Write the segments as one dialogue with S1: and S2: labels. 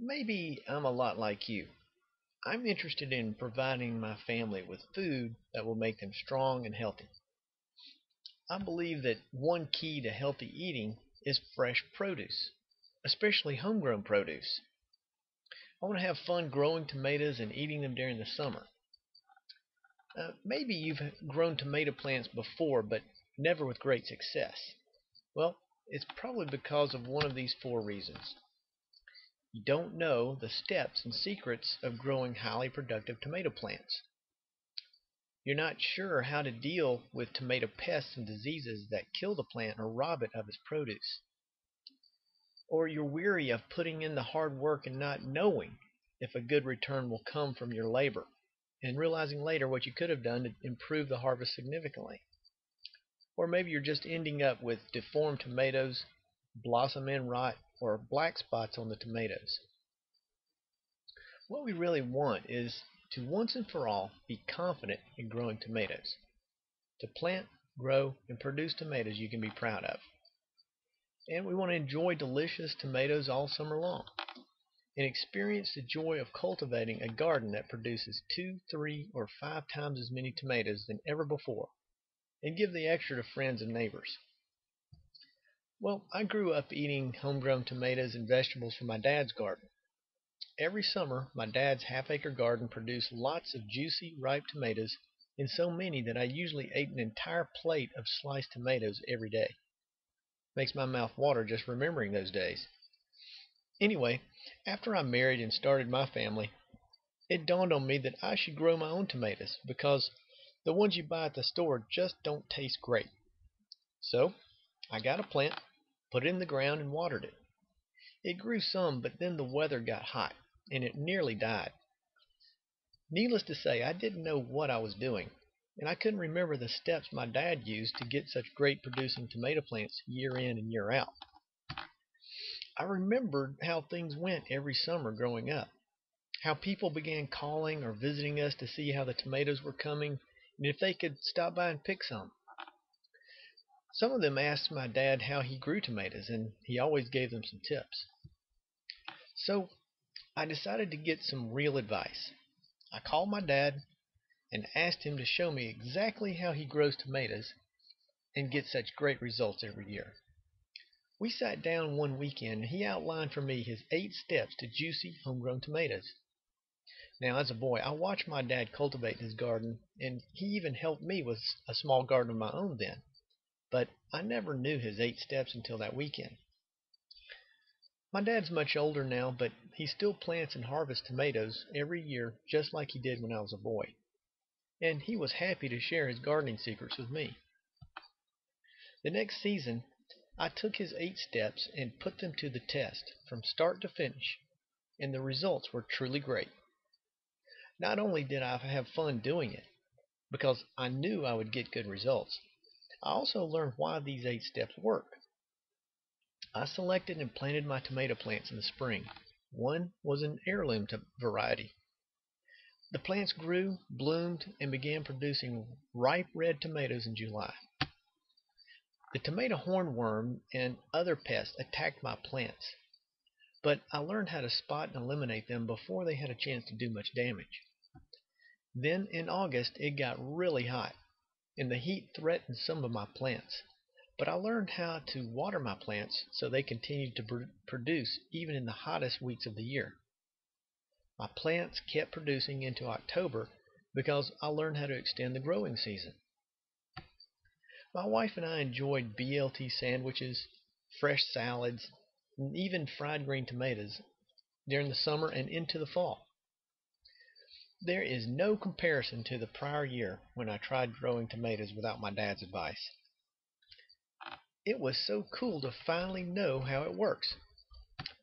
S1: Maybe I'm a lot like you. I'm interested in providing my family with food that will make them strong and healthy. I believe that one key to healthy eating is fresh produce, especially homegrown produce. I want to have fun growing tomatoes and eating them during the summer. Maybe you've grown tomato plants before, but never with great success. Well, it's probably because of one of these four reasons. You don't know the steps and secrets of growing highly productive tomato plants. You're not sure how to deal with tomato pests and diseases that kill the plant or rob it of its produce. Or you're weary of putting in the hard work and not knowing if a good return will come from your labor, and realizing later what you could have done to improve the harvest significantly. Or maybe you're just ending up with deformed tomatoes, blossom end rot, or black spots on the tomatoes. What we really want is to once and for all be confident in growing tomatoes. To plant, grow, and produce tomatoes you can be proud of. And we want to enjoy delicious tomatoes all summer long and experience the joy of cultivating a garden that produces 2, 3, or 5 times as many tomatoes than ever before, and give the extra to friends and neighbors. Well, I grew up eating homegrown tomatoes and vegetables from my dad's garden. Every summer, my dad's half-acre garden produced lots of juicy, ripe tomatoes, and so many that I usually ate an entire plate of sliced tomatoes every day. Makes my mouth water just remembering those days. Anyway, after I married and started my family, it dawned on me that I should grow my own tomatoes because the ones you buy at the store just don't taste great. So, I got a plant, put it in the ground, and watered it. It grew some, but then the weather got hot, and it nearly died. Needless to say, I didn't know what I was doing, and I couldn't remember the steps my dad used to get such great producing tomato plants year in and year out. I remembered how things went every summer growing up, how people began calling or visiting us to see how the tomatoes were coming and if they could stop by and pick some. Some of them asked my dad how he grew tomatoes, and he always gave them some tips. So I decided to get some real advice. I called my dad and asked him to show me exactly how he grows tomatoes and gets such great results every year. We sat down one weekend and he outlined for me his 8 steps to juicy homegrown tomatoes. Now, as a boy, I watched my dad cultivate his garden, and he even helped me with a small garden of my own then. But I never knew his 8 steps until that weekend. My dad's much older now, but he still plants and harvests tomatoes every year just like he did when I was a boy. And he was happy to share his gardening secrets with me. The next season, I took his 8 steps and put them to the test from start to finish, and the results were truly great. Not only did I have fun doing it, because I knew I would get good results, I also learned why these 8 steps work. I selected and planted my tomato plants in the spring. One was an heirloom variety. The plants grew, bloomed, and began producing ripe red tomatoes in July. The tomato hornworm and other pests attacked my plants, but I learned how to spot and eliminate them before they had a chance to do much damage. Then in August it got really hot, and the heat threatened some of my plants. But I learned how to water my plants so they continued to produce even in the hottest weeks of the year. My plants kept producing into October because I learned how to extend the growing season. My wife and I enjoyed BLT sandwiches, fresh salads, and even fried green tomatoes during the summer and into the fall. There is no comparison to the prior year when I tried growing tomatoes without my dad's advice. It was so cool to finally know how it works.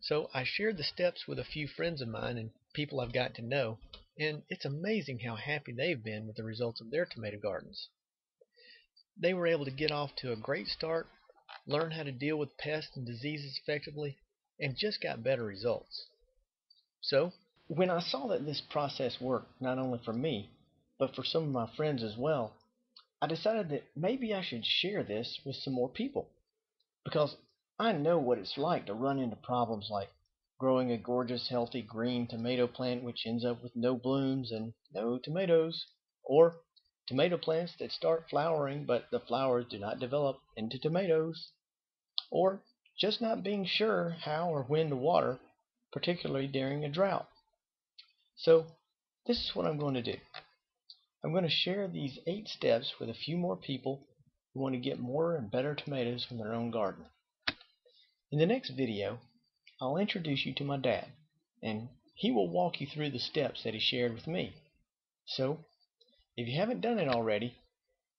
S1: So I shared the steps with a few friends of mine and people I've gotten to know, and it's amazing how happy they've been with the results of their tomato gardens. They were able to get off to a great start, learn how to deal with pests and diseases effectively, and just got better results. So, when I saw that this process worked not only for me, but for some of my friends as well, I decided that maybe I should share this with some more people because I know what it's like to run into problems like growing a gorgeous, healthy green tomato plant which ends up with no blooms and no tomatoes, or tomato plants that start flowering but the flowers do not develop into tomatoes, or just not being sure how or when to water, particularly during a drought. So this is what I'm going to do. I'm going to share these 8 steps with a few more people who want to get more and better tomatoes from their own garden. In the next video, I'll introduce you to my dad, and he will walk you through the steps that he shared with me. So, if you haven't done it already,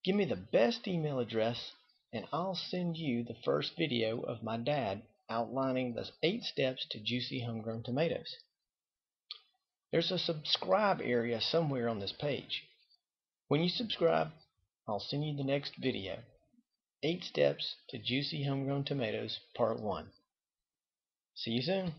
S1: give me the best email address and I'll send you the first video of my dad outlining the 8 steps to juicy homegrown tomatoes. There's a subscribe area somewhere on this page. When you subscribe, I'll send you the next video, 8 Steps to Juicy Homegrown Tomatoes, Part 1. See you soon.